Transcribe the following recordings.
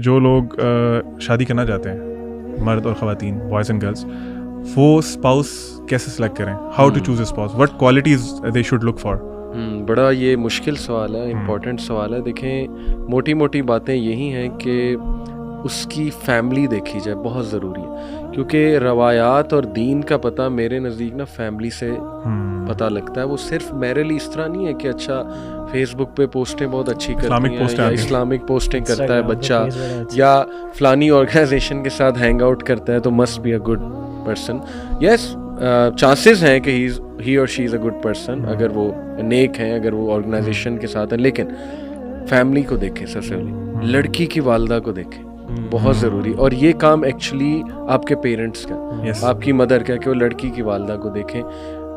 جو لوگ شادی کرنا چاہتے ہیں، مرد اور خواتین، بوائز اینڈ گرلس، وہ اسپاؤس کیسے سلیکٹ کریں؟ How to choose a spouse, what qualities they should look for? بڑا یہ مشکل سوال ہے، امپورٹنٹ سوال ہے. دیکھیں موٹی موٹی باتیں یہی ہیں کہ اس کی فیملی دیکھی جائے، بہت ضروری ہے، کیونکہ روایات اور دین کا پتہ میرے نزدیک نا فیملی سے پتہ لگتا ہے. وہ صرف میرے لیے اس طرح نہیں ہے کہ اچھا فیس بک پہ پوسٹیں بہت اچھی کرتی ہیں یا اسلامک پوسٹنگ کرتا ہے بچہ، یا فلانی آرگنائزیشن کے ساتھ ہینگ آؤٹ کرتا ہے تو must be a good person. Yes chances ہیں کہ ہی اور شی از اے گڈ پرسن اگر وہ نیک ہیں، اگر وہ آرگنائزیشن کے ساتھ ہیں. لیکن فیملی کو دیکھیں، سب سے پہلے لڑکی کی والدہ کو دیکھیں، بہت ضروری. اور یہ کام ایکچولی آپ کے پیرنٹس کا، آپ کی مدر کا، کہ وہ لڑکی کی والدہ کو دیکھیں.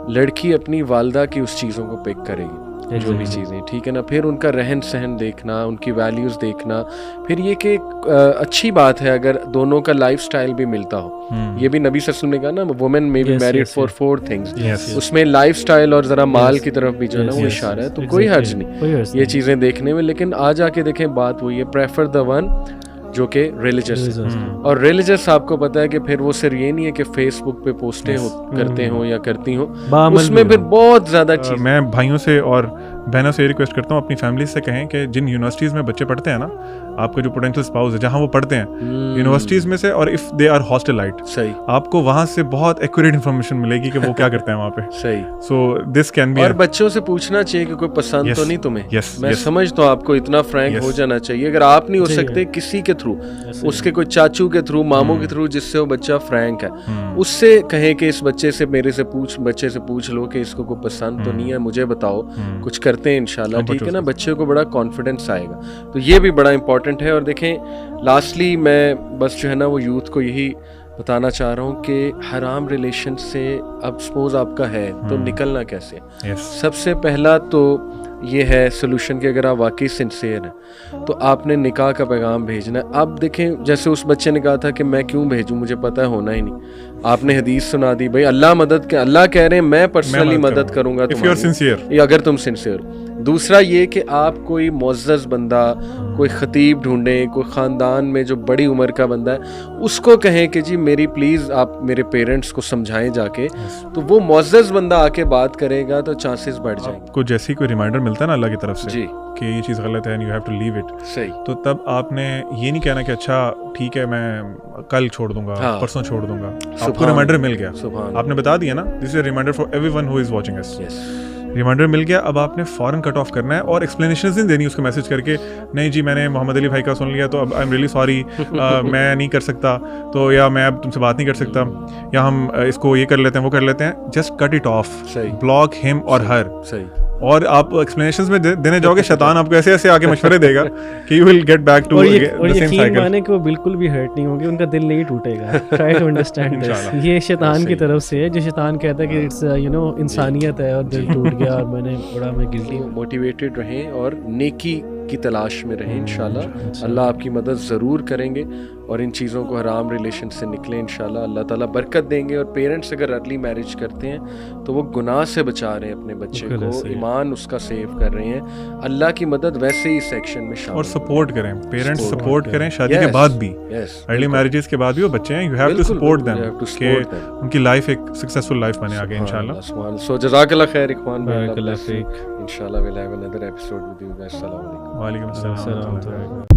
لڑکی اپنی والدہ کی اس چیزوں کو پک کرے گی، جو بھی چیزیں، ٹھیک ہے نا. پھر ان کا رہن سہن دیکھنا، ان کی ویلیوز دیکھنا. پھر یہ کہ اچھی بات ہے اگر دونوں کا لائف سٹائل بھی ملتا ہو. یہ بھی نبی صلی اللہ علیہ وسلم نے کہا نا، وومن میں بی میریڈ فار 4 things. اس میں لائف سٹائل اور ذرا مال کی طرف بھی جو ہے نا وہ اشارہ ہے. تو کوئی حرج نہیں یہ چیزیں دیکھنے میں. لیکن آ جا کے دیکھیں بات وہی ہے، پریفر دا ون جو کہ ریلیجس ہے. اور ریلیجس آپ کو پتہ ہے کہ پھر وہ صرف یہ نہیں ہے کہ فیس بک پہ پوسٹیں کرتے ہوں یا کرتی ہوں، اس میں پھر بہت زیادہ چیز. میں بھائیوں سے اور بہنوں سے یہ ریکویسٹ کرتا ہوں، اپنی فیملی سے کہیں کہ جن یونیورسٹیز میں بچے پڑھتے ہیں نا، آپ کے جو پوٹینشیل اسپاؤس ہے جہاں وہ پڑھتے ہیں یونیورسٹیز میں سے، اور اف دے آر ہاسٹلائٹ، صحیح، آپ کو وہاں سے بہت ایکوریٹ انفارمیشن ملے گی کہ وہ کیا کرتے ہیں وہاں پہ. صحیح. سو دس کین بی. اور بچوں سے پوچھنا چاہیے کہ کوئی پسند تو نہیں تمہیں. میں سمجھتا ہوں آپ کو اتنا فرینک ہو جانا چاہیے. اگر آپ نہیں ہو سکتے، کسی کے تھرو، اس کے کوئی چاچو کے تھرو، ماموں کے تھرو، جس سے وہ بچہ فرینک ہے، اس سے کہیں کہ اس بچے سے بچے سے پوچھ لو کہ اس کو کوئی پسند تو نہیں ہے، مجھے بتاؤ، کچھ کرتے ہیں انشاءاللہ، ٹھیک ہے نا. بچے کو بڑا کانفیڈنس آئے گا. تو یہ بھی بڑا امپورٹنٹ ہے. اور دیکھیں لاسٹلی میں بس جو ہے نا وہ یوتھ کو یہی بتانا چاہ رہا ہوں کہ حرام ریلیشن سے اب سپوز آپ کا ہے تو نکلنا کیسے. سب سے پہلا تو یہ ہے سولوشن کہ اگر آپ واقعی سنسیئر ہیں تو آپ نے نکاح کا پیغام بھیجنا ہے. اب دیکھیں جیسے اس بچے نے کہا تھا کہ میں کیوں بھیجوں، مجھے پتہ ہے ہونا ہی نہیں. آپ نے حدیث سنا دی، بھائی اللہ مدد کے، اللہ کہہ رہے ہیں میں پرسنلی مدد کروں گا تمہاری اگر تم سنسیئر. دوسرا یہ کہ آپ کوئی معزز بندہ، کوئی خطیب ڈھونڈیں، کوئی خاندان میں جو بڑی عمر کا بندہ ہے، اس کو کہیں کہ جی میری پلیز آپ میرے پیرنٹس کو سمجھائیں جا کے. تو وہ معزز بندہ آ کے بات کرے گا تو چانسز بڑھ جائیں گے. کو جیسی کوئی ریمائنڈر ملتا ہے نا اللہ کی طرف سے جی کہ یہ چیز غلط ہے، you have to leave it, صحیح، تو تب آپ نے یہ نہیں کہنا کہ اچھا ٹھیک ہے میں کل چھوڑ دوں گا، پرسوں چھوڑ دوں گا. آپ کو ریمائنڈر مل گیا، آپ نے بتا دیا نا، this is a reminder for everyone who is watching us. Reminder مل گیا. اب آپ نے فوراً کٹ آف کرنا ہے اور ایکسپلینیشنز نہیں دینی اس کو میسج کر کے، نہیں جی میں نے محمد علی بھائی کا سن لیا تو اب آئی ایم ریئلی سوری، میں نہیں کر سکتا، تو یا میں اب تم سے بات نہیں کر سکتا، یا ہم اس کو یہ کر لیتے ہیں وہ کر لیتے ہیں. Just cut it off, block ہم اور ہر. صحیح. اور آپ ایکسپلینیشنز میں دینے جاؤ گے، شیطان آپ کو ایسے ایسے آگے مشورے دے گا کہ you will get back to the same cycle. مانے کہ وہ بالکل بھی ہرٹ نہیں ہوں گے، ان کا دل نہیں ٹوٹے گا. Try to understand this. یہ شیطان کی طرف سے ہے، جو شیطان کہتا ہے کہ اٹس یو نو انسانیت ہے اور دل ٹوٹ گیا اور میں گلٹی. موٹیویٹڈ رہیں اور نیکی کی تلاش میں رہیں. انشاءاللہ اللہ آپ کی مدد ضرور کریں گے اور ان چیزوں کو، حرام ریلیشن سے نکلیں انشاءاللہ. اللہ تعالیٰ برکت دیں گے. اور پیرنٹس اگر ارلی میرج کرتے ہیں تو وہ گناہ سے بچا رہے ہیں اپنے بچے کو، ایمان اس کا سیو کر رہے ہیں. اللہ کی مدد ویسے ہی سیکشن میں شامل. اور سپورٹ کریں، پیرنٹس سپورٹ کریں شادی کے بعد بھی، ارلی میرجز کے بعد بھی. وہ بچے ہیں، you have to support them کہ ان کی لائف ایک سکسیسفل لائف بنے آگے انشاءاللہ. سو جزاک اللہ خیر اخوان، انشاءاللہ we'll have another episode with you guys. السلام علیکم. وعلیکم السلام.